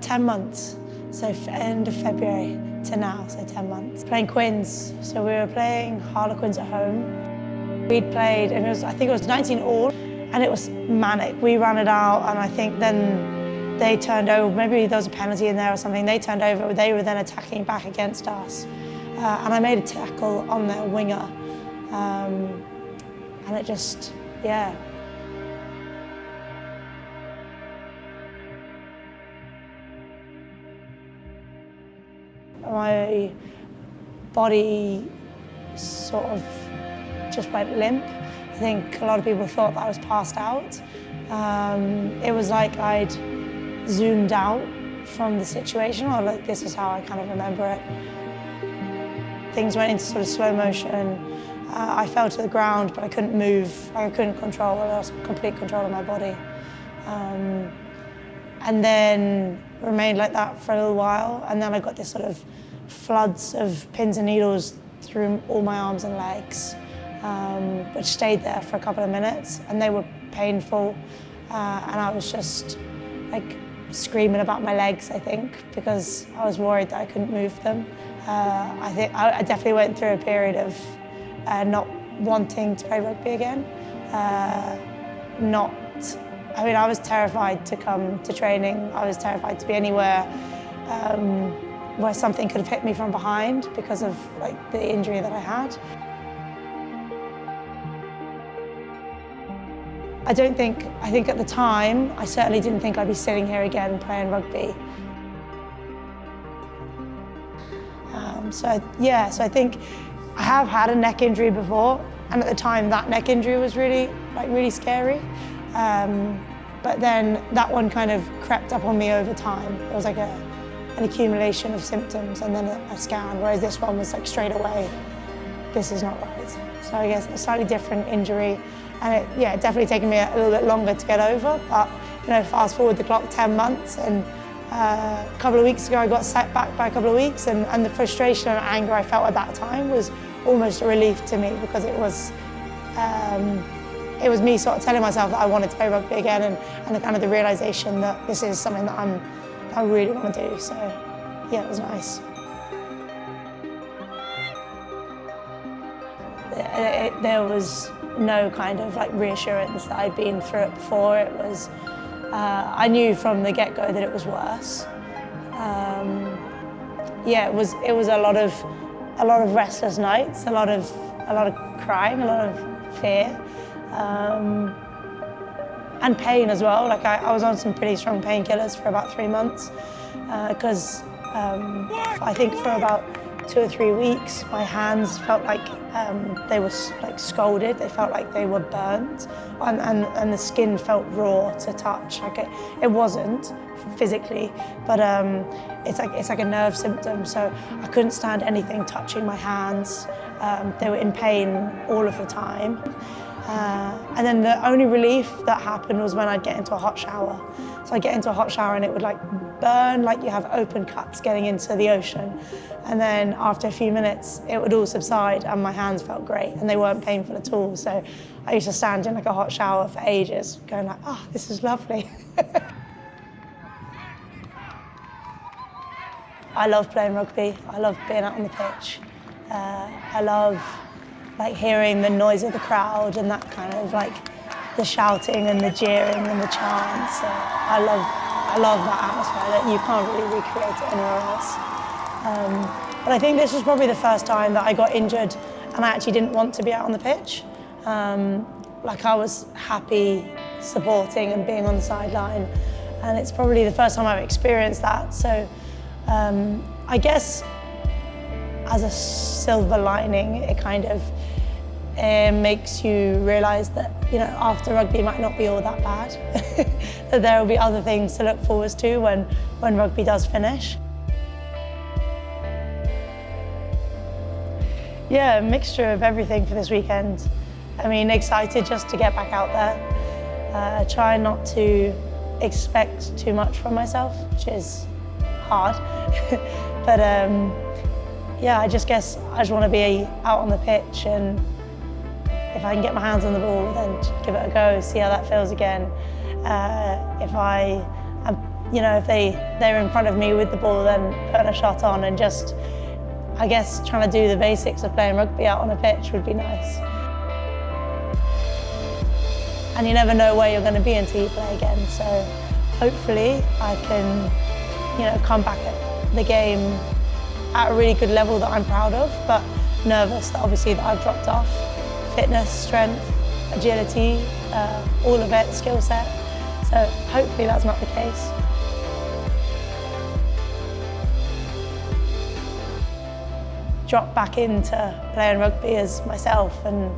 10 months, so end of February to now, so 10 months. Playing Quins, so we were playing Harlequins at home. We'd played, and I think it was 19 all, and it was manic. We ran it out, and I think then they turned over, maybe there was a penalty in there or something, they turned over, they were then attacking back against us. And I made a tackle on their winger, and it just, yeah. My body sort of just went limp. I think a lot of people thought that I was passed out. It was like I'd zoomed out from the situation, or like this is how I kind of remember it. Things went into sort of slow motion. I fell to the ground, but I couldn't move. I couldn't control. I lost complete control of my body. And then remained like that for a little while, and then I got this sort of floods of pins and needles through all my arms and legs, which stayed there for a couple of minutes, and they were painful, and I was just like screaming about my legs, I think, because I was worried that I couldn't move them. I think I definitely went through a period of not wanting to play rugby again, I mean, I was terrified to come to training. I was terrified to be anywhere where something could have hit me from behind because of like the injury that I had. I think at the time, I certainly didn't think I'd be sitting here again playing rugby. So I think I have had a neck injury before, and at the time that neck injury was really scary. But then that one kind of crept up on me over time. It was like an accumulation of symptoms and then a scan, whereas this one was like straight away, this is not right. So I guess a slightly different injury, and it definitely taken me a little bit longer to get over, but you know, fast forward the clock 10 months, and a couple of weeks ago I got set back by a couple of weeks, and the frustration and anger I felt at that time was almost a relief to me, because it was me sort of telling myself that I wanted to play rugby again, and the kind of the realisation that this is something that I really want to do. So yeah, it was nice. There was no kind of like reassurance that I'd been through it before. It was, I knew from the get-go that it was worse. It was a lot of restless nights, a lot of crying, a lot of fear. And pain as well. Like I was on some pretty strong painkillers for about 3 months, because I think for about 2 or 3 weeks my hands felt like they were like scalded. They felt like they were burnt, and the skin felt raw to touch. Like it wasn't physically, but it's like a nerve symptom. So I couldn't stand anything touching my hands. They were in pain all of the time. And then the only relief that happened was when I'd get into a hot shower. So I'd get into a hot shower and it would like burn like you have open cuts getting into the ocean. And then after a few minutes, it would all subside and my hands felt great and they weren't painful at all. So I used to stand in like a hot shower for ages, going like, oh, this is lovely. I love playing rugby. I love being out on the pitch. I love like hearing the noise of the crowd and that kind of like the shouting and the jeering and the chants. I love that atmosphere that you can't really recreate it anywhere else. But I think this was probably the first time that I got injured and I actually didn't want to be out on the pitch. Like I was happy supporting and being on the sideline, and it's probably the first time I've experienced that. So I guess as a silver lining, it kind of makes you realise that, you know, after rugby might not be all that bad. That there will be other things to look forward to when rugby does finish. Yeah, a mixture of everything for this weekend. I mean, excited just to get back out there. Try not to expect too much from myself, which is hard. But yeah, I just guess I just want to be out on the pitch, and if I can get my hands on the ball, then give it a go, see how that feels again. If they're in front of me with the ball, then putting a shot on, and just, I guess, trying to do the basics of playing rugby out on a pitch would be nice. And you never know where you're going to be until you play again. So hopefully I can, come back at the game at a really good level that I'm proud of, but nervous that obviously that I've dropped off. Fitness, strength, agility, all of it, skill set. So hopefully that's not the case. Dropped back into playing rugby as myself, and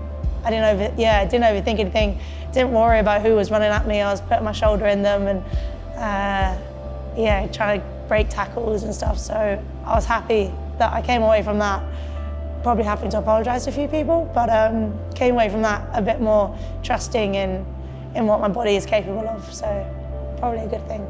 I didn't overthink anything. Didn't worry about who was running at me. I was putting my shoulder in them and trying to break tackles and stuff. So I was happy that I came away from that, probably having to apologise to a few people, but came away from that a bit more trusting in what my body is capable of. So probably a good thing.